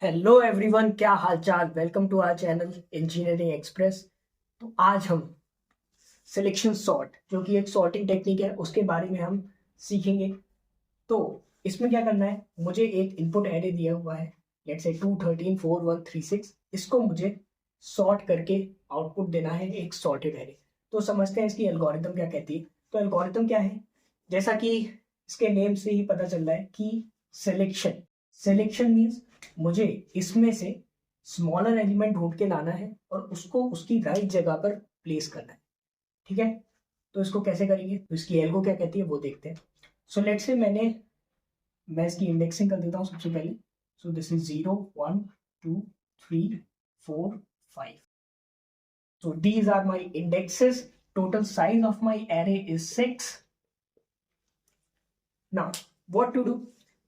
Hello everyone, क्या हालचाल। Welcome to our channel Engineering Express. तो आज हम सिलेक्शन सॉर्ट, जो कि एक सॉर्टिंग टेक्निक है, उसके बारे में हम सीखेंगे। तो इसमें क्या करना है, मुझे एक इनपुट एरे दिया हुआ है, लेट्स से 2 13 4 1 3 6। इसको मुझे सॉर्ट करके आउटपुट देना है एक सॉर्टेड एरे। तो समझते हैं इसकी एल्गोरिथम क्या कहती है। तो एल्गोरिथम क्या है, जैसा कि इसके नेम से ही पता चल रहा है कि सिलेक्शन। सिलेक्शन मीन्स मुझे इसमें से स्मॉलर एलिमेंट ढूंढ के लाना है और उसको उसकी राइट जगह पर प्लेस करना है। ठीक है, तो इसको कैसे करेंगे, तो इसकी एल्गो क्या कहती है वो देखते हैं। सो लेट्स से मैं इसकी इंडेक्सिंग कर देता हूँ सबसे पहले। सो this is 0 1 2 3 4 5। So these are my indexes. Total size of my array is 6. Now what to do?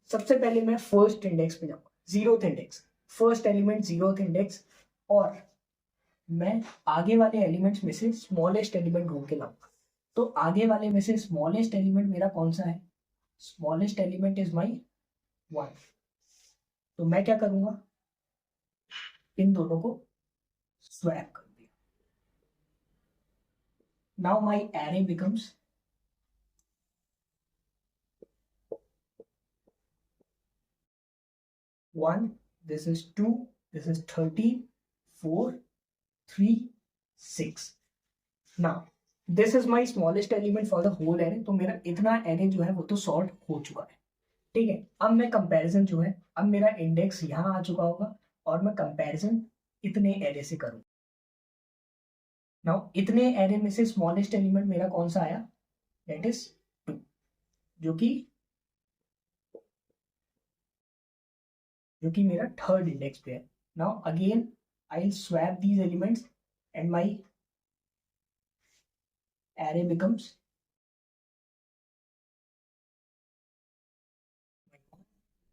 सबसे पहले मैं फर्स्ट इंडेक्स पे जाऊंगा, zeroth index, first element zeroth index, और मैं आगे वाले एलिमेंट्स में से स्मॉलेस्ट एलिमेंट ढूंढ के लाऊंगा। तो आगे वाले में से स्मॉलेस्ट एलिमेंट मेरा कौन सा है? Smallest element is my 1। तो मैं क्या करूंगा, इन दोनों को स्वैप कर दिया। Now my array becomes 1, this is 2, this is 13, 4, 3, 6. Now this is my smallest element for the whole array। तो मेरा इतना array जो है वो तो सॉर्ट हो चुका है। ठीक है, अब मैं कंपैरिजन जो है, अब मेरा इंडेक्स यहाँ आ चुका होगा और मैं कंपैरिजन इतने एरे से करूँ। नाउ इतने एरे में से स्मॉलेस्ट एलिमेंट मेरा कौन सा आया? दैट इज 2, जो कि मेरा थर्ड इंडेक्स पे है। Now again I will swap these elements and my array becomes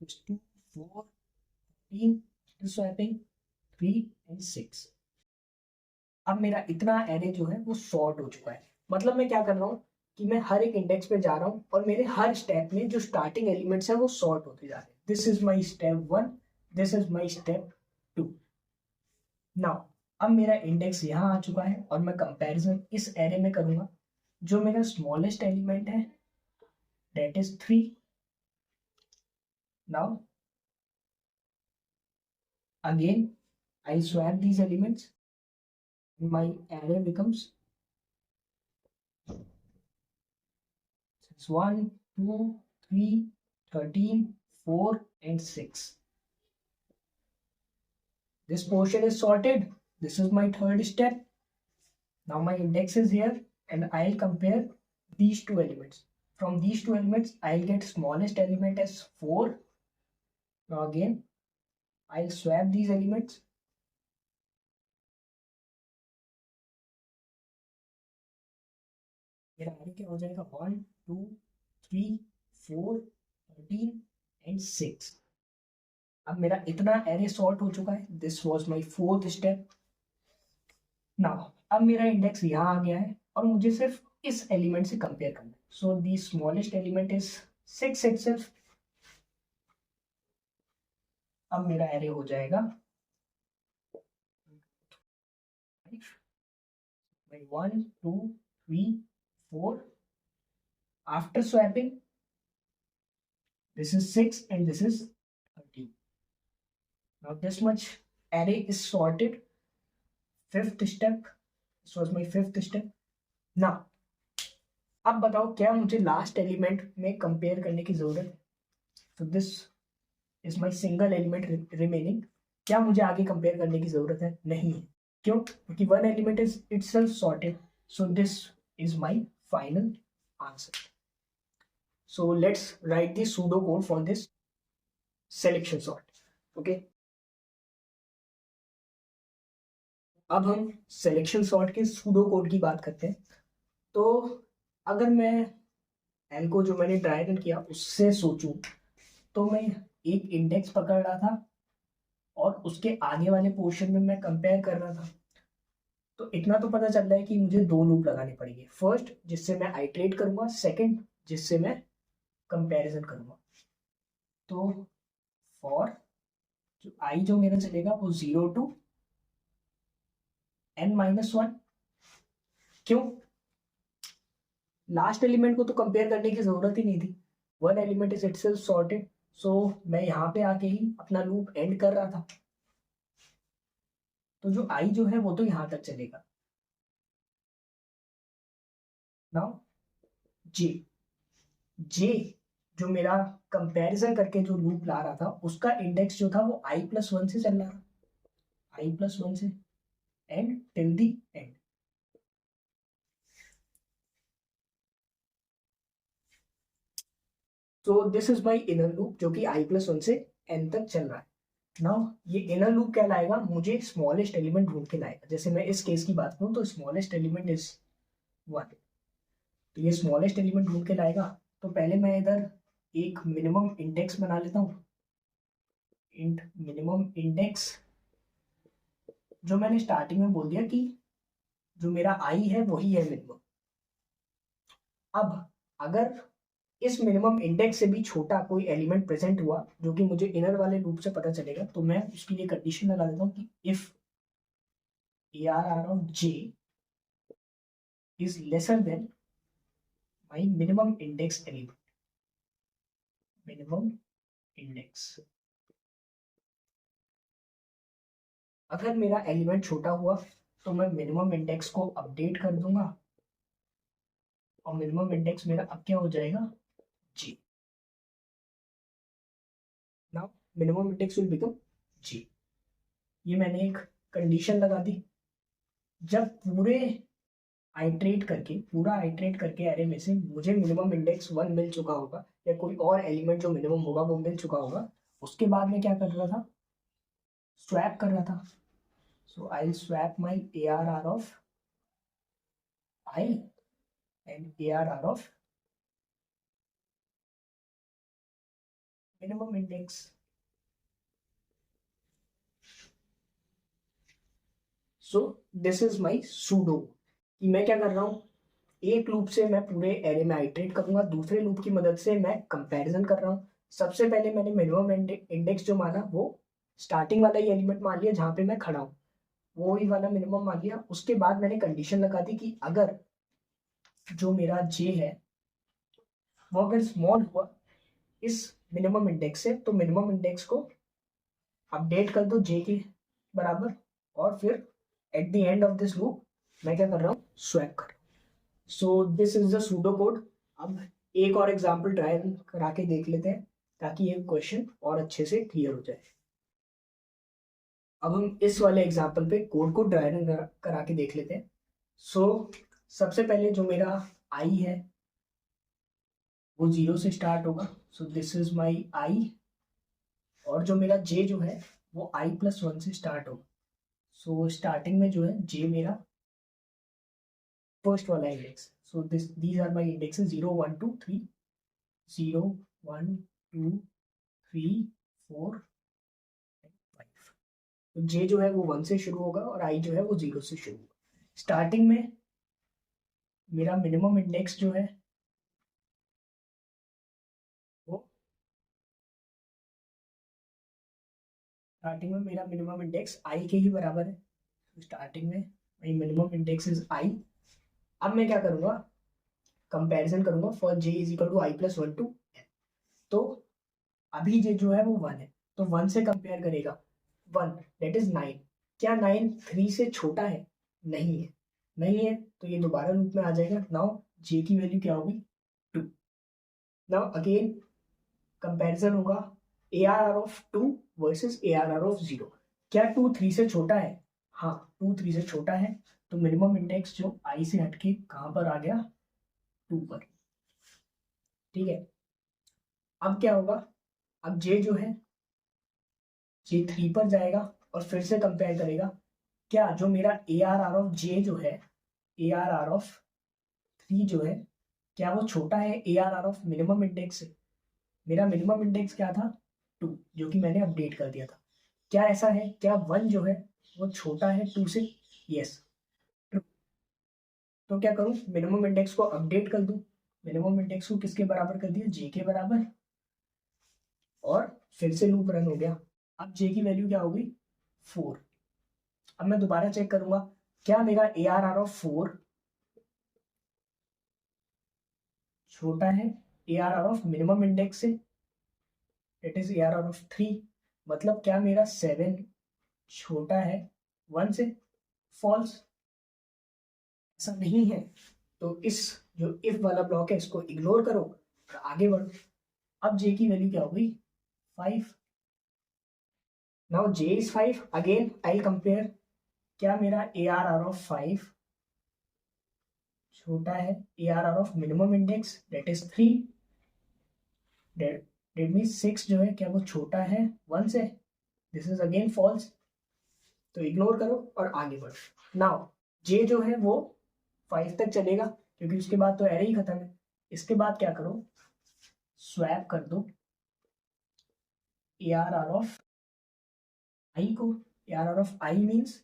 2 4 13, swapping 3 and 6। अब मेरा इतना एरे जो है वो सॉर्ट हो चुका है। मतलब मैं क्या कर रहा हूँ कि मैं हर एक इंडेक्स पे जा रहा हूँ और मेरे हर स्टेप में जो स्टार्टिंग एलिमेंट्स है वो सॉर्ट होते जा रहे हैं। This is my step 1, this is my step 2। Now अब मेरा इंडेक्स यहाँ आ चुका है और मैं कंपैरिजन इस एरे में करूंगा। जो मेरा स्मॉलेस्ट एलिमेंट है that is 3। Now again I swap these elements, my array becomes 1 2 3 13 4 and 6। this portion is sorted, this is my third step। now my index is here and I'll compare these two elements. From these two elements I'll get smallest element as 4। now again I'll swap these elements, मेरा array क्या हो जाएगा? 1 2 3 4 13 and 6। अब मेरा इतना array sort हो चुका है। This was my fourth step. Now अब मेरा इंडेक्स यहाँ आ गया है और मुझे सिर्फ इस एलिमेंट से कंपेयर करना है। So the smallest element is 6 itself. अब मेरा एरे हो जाएगा 1 2 3 4। After swapping this is 6 and this is 13। now this much array is sorted। fifth step, this was my fifth step। now अब बताओ क्या मुझे लास्ट एलिमेंट में कंपेयर करने की जरूरत है? तो this is my single element remaining. क्या मुझे आगे कंपेयर करने की जरूरत है? नहीं है। क्यों? क्योंकि one element is itself sorted. So this is my final answer. So let's write the pseudo code for this selection sort. Okay, अब हम सिलेक्शन सॉर्ट के सूडो कोड की बात करते हैं। तो अगर मैं एल्गो जो मैंने ट्राई रन किया उससे सोचूं, तो मैं एक इंडेक्स पकड़ रहा था और उसके आगे वाले पोर्शन में मैं कंपेयर कर रहा था। तो इतना तो पता चल रहा है कि मुझे दो लूप लगाने पड़ेंगे। फर्स्ट जिससे मैं आइट्रेट करूंगा, सेकंड जिससे मैं कंपैरिजन करूंगा। तो फॉर जो आई जो मेरा चलेगा वो 0 to n-1। क्यों? लास्ट एलिमेंट को तो कंपेयर करने की जरूरत ही नहीं थी, one element is itself sorted. So मैं यहाँ पे आके ही अपना लूप एंड कर रहा था, तो जो आई जो है वो तो यहाँ तक चलेगा। नाउ जे, जे जो मेरा कंपैरिजन करके जो लूप ला रहा था उसका इंडेक्स जो था वो i+1 से चल रहा था, i+1 से एंड टिल दी एंड। तो this is my inner loop जो कि i+1 से n तक चल रहा है। नाउ ये इनर लूप क्या लाएगा, मुझे स्मॉलेस्ट एलिमेंट ढूंढ के लाएगा। जैसे मैं इस केस की बात करूं तो स्मॉलेस्ट एलिमेंट इज 1, तो ये स्मॉलेस्ट एलिमेंट ढूंढ के लाएगा। तो पहले मैं इधर एक मिनिमम इंडेक्स बना लेता हूँ, इंट मिनिमम इंडेक्स। जो मैंने स्टार्टिंग में बोल दिया कि जो मेरा आई है वही है मिनिमम। अब अगर इस मिनिमम इंडेक्स से भी छोटा कोई एलिमेंट प्रेजेंट हुआ जो कि मुझे इनर वाले लूप से पता चलेगा, तो मैं उसके लिए कंडीशन लगा देता हूँ कि if ARR of J is lesser than my minimum index element, minimum index। अगर मेरा एलिमेंट छोटा हुआ तो मैं मिनिमम इंडेक्स को अपडेट कर दूंगा, और मिनिमम इंडेक्स मेरा अब क्या हो जाएगा, G। Now minimum index will become G। ये मैंने एक कंडीशन लगा दी। जब पूरा आइट्रेट करके एरे में से मुझे मिनिमम इंडेक्स 1 मिल चुका होगा, या कोई और एलिमेंट जो मिनिमम होगा वो मिल चुका होगा, उसके बाद में क्या कर रहा था, स्वैप कर रहा था। So I swap my ARR of I and ARR of minimum index. So this is my pseudo, कि मैं क्या कर रहा हूँ, एक लूप से मैं पूरे एरे में आइट्रेट करूंगा, दूसरे लूप की मदद से मैं कंपैरिजन कर रहा हूँ। सबसे पहले मैंने मिनिमम इंडेक्स जो माना वो स्टार्टिंग वाला ही एलिमेंट मान लिया जहाँ पे मैं खड़ा हूँ, वो ही वाला मिनिमम मान लिया। उसके बाद मैंने कंडीशन लगा दी कि अगर जो मेरा जे है वो अगर स्मॉल हुआ इस मिनिमम इंडेक्स से, तो मिनिमम इंडेक्स को अपडेट कर दो जे के बराबर, और फिर eight the end of this loop मैं क्या कर रहा हूँ, स्वैप कर रहा हूँ। सो this is the pseudo code. अब एक और एग्जांपल ट्राई करा के देख लेते हैं ताकि ये क्वेश्चन और अच्छे से क्लियर हो जाए। अब हम इस वाले एग्जांपल पे कोड को ड्राई रन करा के देख लेते हैं। सो सबसे पहले जो मेरा आई है वो 0 से स्टार्ट होगा, सो दिस इज माई आई। और जो मेरा जे जो है वो i+1 से स्टार्ट होगा। सो स्टार्टिंग में जो है जे मेरा फर्स्ट वाला index. So these are my indexes 0 1 2 3, 0 1 2 3 4 5। तो जे जो है वो 1 से शुरू होगा और आई जो है वो 0 से शुरू होगा। स्टार्टिंग में मेरा मिनिमम इंडेक्स जो है वो स्टार्टिंग में मेरा मिनिमम इंडेक्स आई के ही बराबर है। तो स्टार्टिंग में my minimum index is i. अब मैं क्या करूँगा, कंपैरिजन करूँगा for j is equal to i+1 to n। तो अभी जे जो है वो 1 है, तो 1 से कंपेयर करेगा 1 दैट इज 9। क्या 9 3 से छोटा है? नहीं है, नहीं है, तो ये दोबारा लूप में आ जाएगा। नाउ जे की वैल्यू क्या होगी, 2। नाउ अगेन कंपैरिजन होगा ARR of 2 versus ARR of 0। क्या 2 3 से छोटा है? हाँ, 2 3 से छोटा है, तो मिनिमम इंडेक्स जो आई से हटके कहाँ पर आ गया, 2 पर। ठीक है, अब क्या होगा, अब जे जो है जे 3 पर जाएगा और फिर से कंपेयर करेगा। क्या जो मेरा ARR ऑफ जे जो है, ARR ऑफ 3 जो है, क्या वो छोटा है ARR ऑफ मिनिमम इंडेक्स से? मेरा मिनिमम इंडेक्स क्या था, 2, जो कि मैंने अपडेट कर दिया था। क्या ऐसा है, क्या 1 जो है वो छोटा है 2 से? Yes, true. तो क्या करूं, मिनिमम इंडेक्स को अपडेट कर दूं। मिनिमम इंडेक्स को किसके बराबर कर दिया, जे के बराबर, और फिर से लूप रन हो गया। अब जे की वैल्यू क्या होगी 4। अब मैं दोबारा चेक करूंगा क्या मेरा ARR ऑफ 4 छोटा है ARR ऑफ मिनिमम इंडेक्स से, इट इज ARR ऑफ 3। मतलब क्या मेरा 7 छोटा है 1 से, फॉल्स। ऐसा नहीं है तो इस जो इफ वाला ब्लॉक है इसको इग्नोर करो और आगे बढ़ो। अब जे की वैल्यू क्या होगी 5। Now J is 5, again I compare क्या मेरा ARR ऑफ 5 छोटा है ARR of minimum index that is 3। That mean 6 जो है क्या वो छोटा है 1 से, दिस इज अगेन फॉल्स। तो इग्नोर करो और आगे बढ़ो। नाउ जे जो है वो 5 तक चलेगा क्योंकि उसके बाद तो एरे ही खत्म है। इसके बाद क्या करो स्वैप कर दो ARR ऑफ आई को। ARR of I means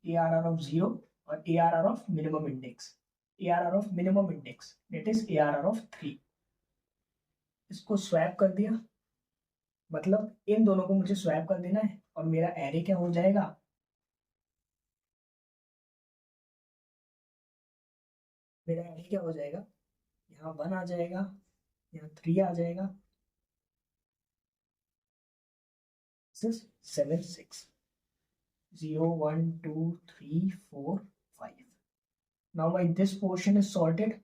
ARR of 0 और ARR of minimum index. ARR of minimum index that is ARR of 3। इसको स्वैप कर दिया, मतलब इन दोनों को मुझे स्वैप कर देना है और मेरा एरे क्या हो जाएगा, मेरा एरे क्या हो जाएगा, यहाँ 1 आ जाएगा, यहाँ 3 आ जाएगा, 7 6 0 1 2 3 4 5। Now my this portion is sorted.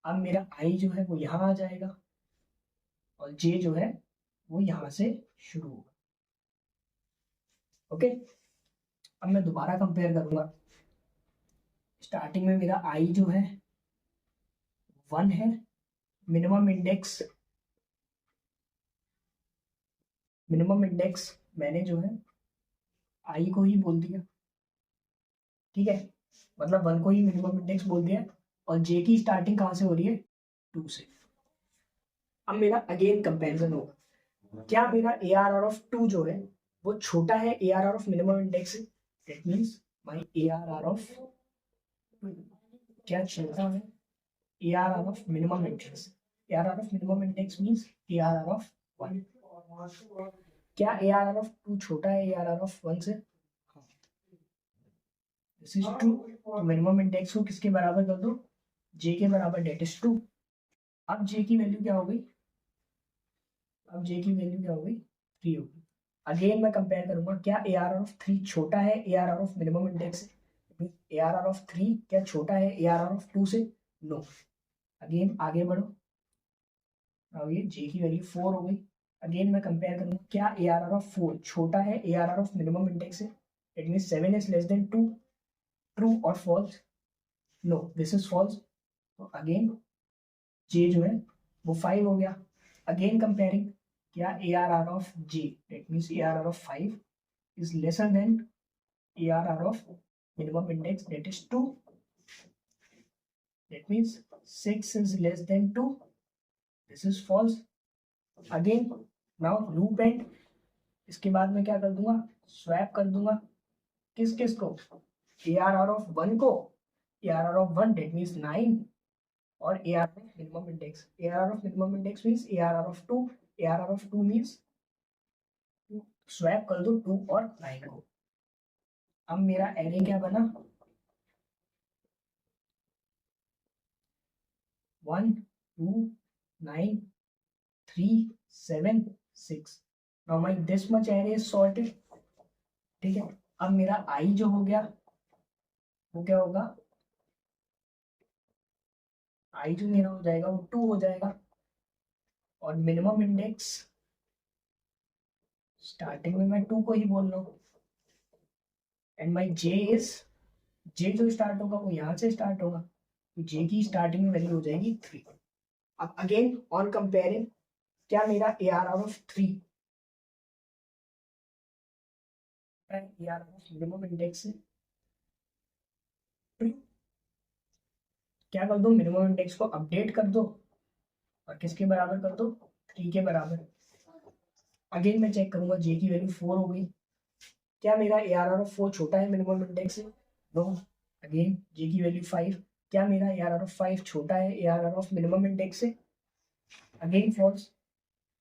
अब मेरा आई जो है वो यहाँ आ जाएगा और जे जो है वो यहाँ से शुरू होगा। ओके, अब मैं दोबारा कंपेयर करूंगा। स्टार्टिंग में मेरा आई जो है 1 है, मिनिमम इंडेक्स मैंने जो है आई को ही बोल दिया, ठीक है, मतलब 1 को ही मिनिमम इंडेक्स बोल दिया। और जे की स्टार्टिंग कहाँ से हो रही है 2 से। अब मेरा अगेन कंपैरिजन होगा क्या मेरा ARR ऑफ 2 जो है वो छोटा है ARR ऑफ मिनिमम इंडेक्स से, that means my ARR of क्या छोटा है ARR of minimum index. ARR of minimum index means ARR of 1। क्या ARR ऑफ 2 छोटा है ARR ऑफ 1 से, दिस इज ट्रू। तो मिनिमम इंडेक्स को किसके बराबर कर दो, जे के बराबर, डेट इज 2। अब जे की वैल्यू क्या हो गई, अब जे की वैल्यू क्या हो गई 3 होगी। अगेन मैं कंपेयर करूंगा क्या ARR ऑफ 3 छोटा है ARR ऑफ मिनिमम इंडेक्स से। ARR ऑफ 3 क्या छोटा है ARR ऑफ 2 से, नो। अगेन आगे बढ़ो, अब ये जे की वैल्यू 4 हो गई। अगेन मैं कंपेयर करूंगा क्या ARR ऑफ 4 छोटा है ARR ऑफ मिनिमम इंडेक्स से, it mean 7 is less than 2, true और false, no this is false. तो अगेन जे जो है वो 5 हो गया। अगेन कंपेयरिंग क्या ARR of J that means ARR of 5 is lesser than ARR of minimum index that is 2, that means 6 is less than 2, this is false। Again now loop end, इसके बाद मैं क्या कर दूंगा स्वैप कर दूंगा किस किस को, ARR of 1 को, ARR of 1 that means 9 और ARR of minimum index। ARR of minimum index means ARR of 2, ARR of 2 means swap कर दो 2 और 9 को। अब मेरा एरे क्या बना 1 2 9 3 7 6। Now my this much array is sorted, ठीक है। अब मेरा आई जो हो गया वो क्या होगा, आई जो मेरा हो जाएगा वो 2 हो जाएगा और मिनिमम इंडेक्स स्टार्टिंग में मैं 2 को ही बोल रहा हूँ एंड माय जे इज, जे जो स्टार्ट होगा वो यहाँ से स्टार्ट होगा तो जे की स्टार्टिंग में वैल्यू हो जाएगी 3। अब अगेन ऑन कंपेयरिंग क्या मेरा ARR of 3 ARR of minimum index से, क्या कर दो मिनिमम इंडेक्स को अपडेट कर दो और किसके बराबर कर दो 3 के बराबर। अगेन मैं चेक करूंगा जे की वैल्यू 4 हो गई, क्या मेरा ARR ऑफ 4 छोटा है मिनिमम इंडेक्स से, नो। अगेन जे की वैल्यू 5, क्या मेरा ARR ऑफ 5 छोटा है ARR ऑफ मिनिमम इंडेक्स से, again false.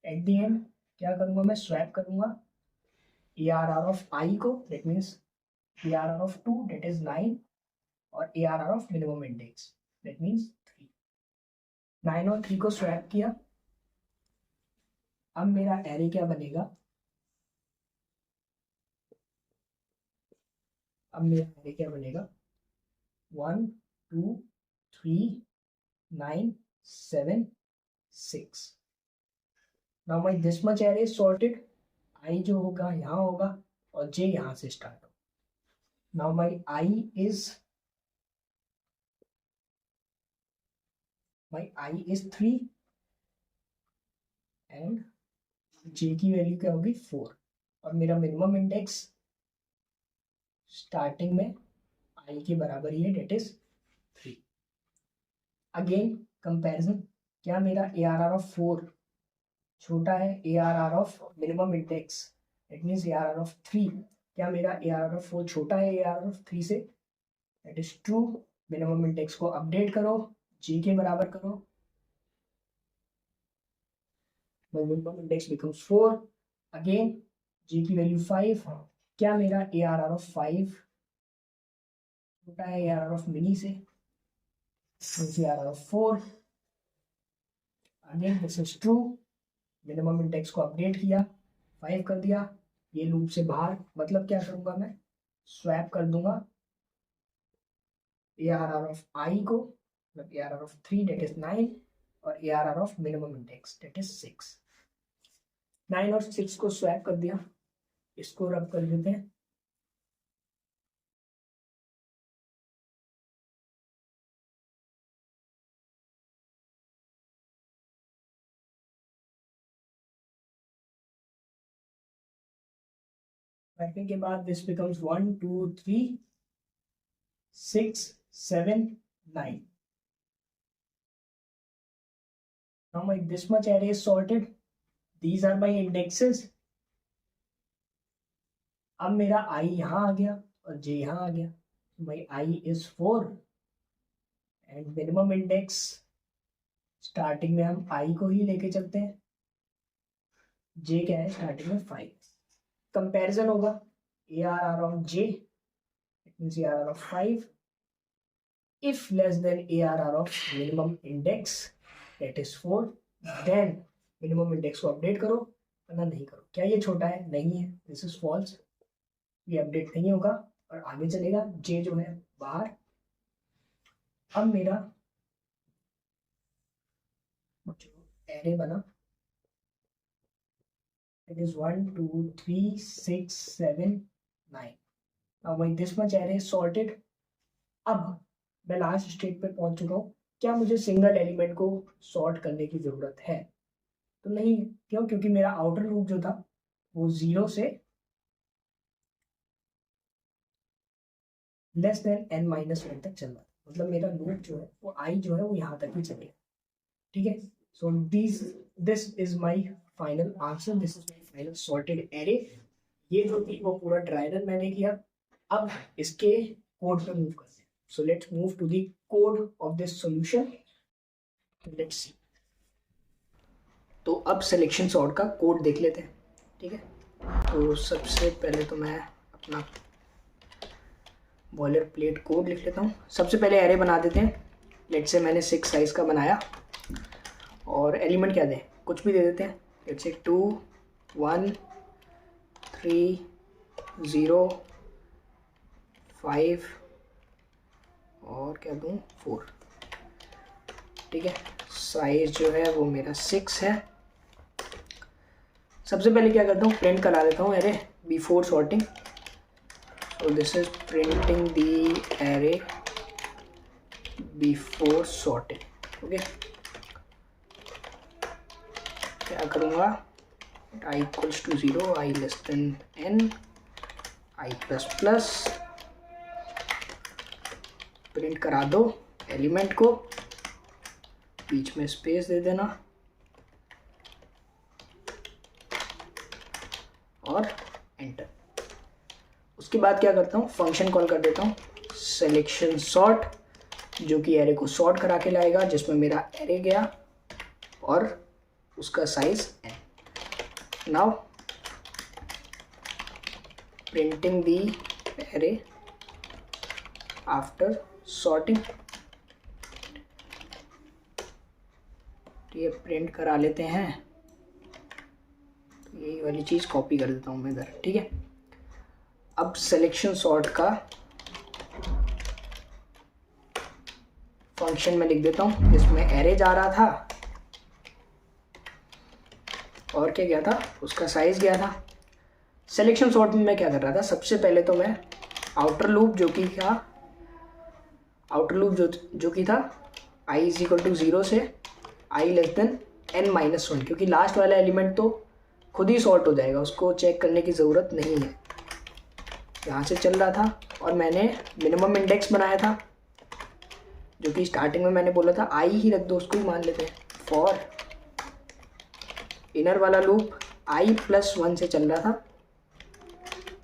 At the end क्या करूँगा मैं, स्वैप करूँगा ARR ऑफ आई को, that means ARR of 2 that is 9 और ARR of minimum index that means 3। 9 और 3 को स्वैप किया। अब मेरा एरे क्या बनेगा, अब मेरा एरे क्या बनेगा 1 2 3 9 7 6। Now my this much array is sorted. I जो होगा यहाँ होगा और जे यहाँ से स्टार्ट होगा। Now my I is 3 and J की वैल्यू क्या होगी 4 और मेरा मिनिमम इंडेक्स स्टार्टिंग में आई के बराबर ही है, डेट इज 3। अगेन कंपैरिजन, क्या मेरा ARR ऑफ 4 छोटा है ARR of minimum index, it means ARR of 3, क्या मेरा ARR ऑफ 4 छोटा है ARR ऑफ 3 से, that is true. Minimum index को अपडेट करो, जी के बराबर करो, मिनिमम इंडेक्स बिकम्स 4। अगेन जी की वैल्यू 5, क्या मेरा ARR ऑफ 5 छोटा है ARR ऑफ मिनी से, ARR of 4। Again this is true, minimum index को अपडेट किया, 5 कर दिया, ये लूप से बाहर, मतलब क्या करूंगा मैं, स्वैप कर दूंगा ARR ऑफ आई को, मतलब ARR ऑफ 3 डेट इज 9 और ARR of minimum index date is 6। 9 और 6 को स्वैप कर दिया, इसको रब कर देते हैं। स्वैपिंग के बाद this becomes 1 2 3 6 7 9। Now my this much array is sorted. These are my indexes. अब मेरा i यहाँ आ गया और j यहाँ आ गया। My i is 4 and minimum index starting में हम i को ही लेके चलते हैं, j क्या है स्टार्टिंग में 5। कंपैरिजन होगा ARR of j, it means ARR of 5 if less than ARR of minimum index that is 4, then minimum index को अपडेट करो वरना नहीं करो। क्या ये छोटा है, नहीं है, दिस इज फॉल्स, ये अपडेट नहीं होगा और आगे चलेगा, j जो है बाहर। अब मेरा एरे बना, it is 1 2 3 6 7 9। now by this much array is sorted। अब मैं लास्ट स्टेट पे पहुंच चुका हूँ। क्या मुझे सिंगल एलिमेंट को सॉर्ट करने की जरूरत है, तो नहीं है। क्यों, क्योंकि मेरा आउटर लूप जो था वो 0 से लेस देन n-1 तक चल रहा है, मतलब मेरा लूप जो है वो i जो है वो यहाँ तक ही चलेगा, ठीक है। सो this is my final answer, this is my final sorted array. ये जो थी वो पूरा ड्राई रन मैंने किया। अब इसके कोड पे मूव करते हैं। So let's move to the code of this solution, let's see. तो अब सिलेक्शन सॉर्ट का कोड देख लेते हैं, ठीक है। तो सबसे पहले तो मैं अपना बॉयलर प्लेट कोड लिख लेता हूँ। सबसे पहले एरे बना देते हैं। लेट्स से मैंने 6 साइज का बनाया और एलिमेंट क्या दें, कुछ भी दे देते हैं। लेट्स से 2 1 3 0 5 और क्या दूँ 4, ठीक है। साइज जो है वो मेरा 6 है। सबसे पहले क्या करता हूँ, प्रिंट करा देता हूँ array before sorting. So this is printing the array before sorting, okay। क्या करूँगा, i equals to 0, i less than n, i plus plus, print करा दो एलिमेंट को, बीच में स्पेस दे देना और एंटर। उसके बाद क्या करता हूँ, फंक्शन कॉल कर देता हूँ सिलेक्शन सॉर्ट, जो कि एरे को सॉर्ट करा के लाएगा, जिसमें मेरा एरे गया और उसका साइज n। नाउ प्रिंटिंग दी एरे आफ्टर सॉर्टिंग, तो ये प्रिंट करा लेते हैं, तो यही वाली चीज़ कॉपी कर देता हूँ मैं इधर, ठीक है। अब सिलेक्शन सॉर्ट का फंक्शन में लिख देता हूँ, जिसमें एरे जा रहा था और क्या गया था, उसका साइज गया था। सिलेक्शन सॉर्ट में मैं क्या कर रहा था, सबसे पहले तो मैं आउटर लूप जो कि था i इज इक्वल टू 0 से i लेस देन n-1, क्योंकि लास्ट वाला एलिमेंट तो खुद ही सॉर्ट हो जाएगा, उसको चेक करने की ज़रूरत नहीं है। यहाँ से चल रहा था और मैंने मिनिमम इंडेक्स बनाया था, जो कि स्टार्टिंग में मैंने बोला था i ही रख दो, उसको ही मान लेते हैं। फॉर इनर वाला लूप i+1 से चल रहा था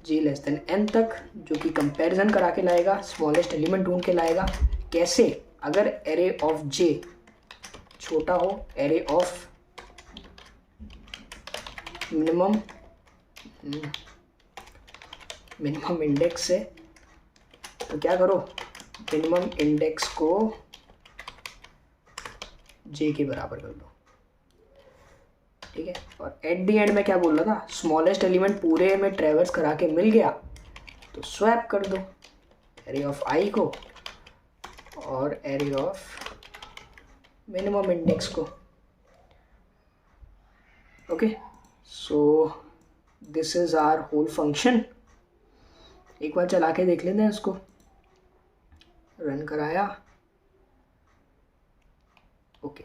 j लेस देन n तक, जो कि कंपैरिजन करा के लाएगा, स्मॉलेस्ट एलिमेंट ढूंढ के लाएगा। कैसे, अगर एरे ऑफ j छोटा हो एरे ऑफ मिनिमम इंडेक्स से, तो क्या करो, मिनिमम इंडेक्स को j के बराबर कर दो, ठीक है। और एट द एंड में क्या बोल रहा था, स्मॉलेस्ट एलिमेंट पूरे में ट्रेवर्स करा के मिल गया तो स्वैप कर दो एरे ऑफ i को और एरे ऑफ मिनिमम इंडेक्स को। Okay, so this is our whole function. एक बार चला के देख लेते हैं इसको, रन कराया। Okay,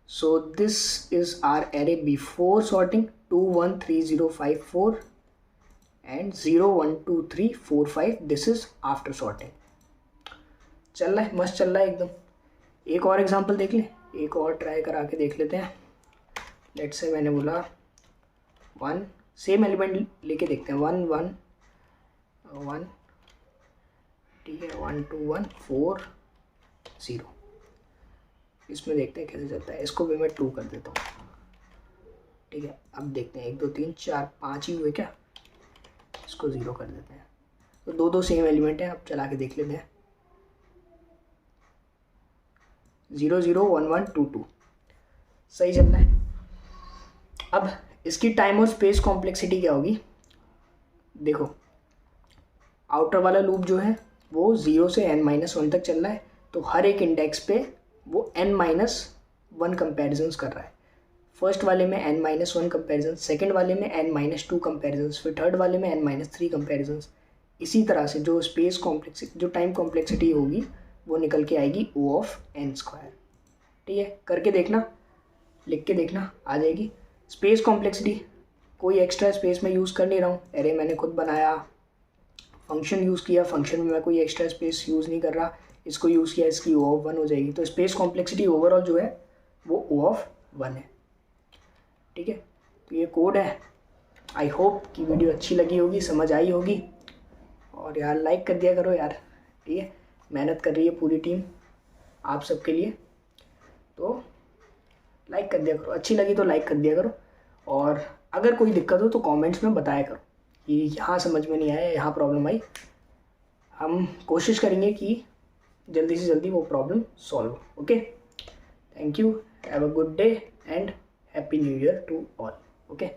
so this is our array before sorting 2 1 3 0 5 4 and 0 1 2 3 4 5, this is after sorting। चल रहा है, मस्त चल रहा है एकदम। एक और एग्जांपल देख ले, एक और ट्राई करा के देख लेते हैं। लेट्स से मैंने बोला 1, सेम एलिमेंट लेके देखते हैं, 1 1 1, ठीक है, 1 2 1 4 0। इसमें देखते हैं कैसे चलता है, इसको भी मैं 2 कर देता हूँ, ठीक है। अब देखते हैं 1 2 3 4 5 ही हुए क्या, इसको 0 कर देते हैं। तो दो सेम एलिमेंट हैं, अब चला के देख लेते हैं। 0 0 1 1 2 2, सही चल रहा है। अब इसकी टाइम और स्पेस कॉम्प्लेक्सिटी क्या होगी, देखो आउटर वाला लूप जो है वो 0 से n-1 तक चल रहा है, तो हर एक इंडेक्स पे वो n-1 कंपेरिजन्स कर रहा है। फर्स्ट वाले में n-1 कंपेरिजन, सेकंड वाले में n-2 कंपेरिजन्स, फिर थर्ड वाले में n-3 कंपेरिजन्स। इसी तरह से जो स्पेस कॉम्प्लेक्सिटी, जो टाइम कॉम्प्लेक्सिटी होगी वो निकल के आएगी O(n²), ठीक है। करके देखना, लिख के देखना, आ जाएगी। स्पेस कॉम्प्लेक्सिटी कोई एक्स्ट्रा स्पेस में यूज़ कर नहीं रहा हूँ, एरे मैंने खुद बनाया, फंक्शन यूज़ किया, फंक्शन में मैं कोई एक्स्ट्रा स्पेस यूज़ नहीं कर रहा, इसको यूज़ किया, इसकी O(1) हो जाएगी। तो स्पेस कॉम्प्लेक्सिटी ओवरऑल जो है वो O(1) है, ठीक है। तो ये कोड है। आई होप कि वीडियो अच्छी लगी होगी, समझ आई होगी, और यार लाइक कर दिया करो यार, ठीक है। मेहनत कर रही है पूरी टीम आप सबके लिए, तो लाइक कर दिया करो, अच्छी लगी तो लाइक कर दिया करो। और अगर कोई दिक्कत हो तो कमेंट्स में बताया करो कि यहाँ समझ में नहीं आया, यहाँ प्रॉब्लम आई। हम कोशिश करेंगे कि जल्दी से जल्दी वो प्रॉब्लम सॉल्व हो। Okay, thank you, have a good day and happy new year to all. Okay.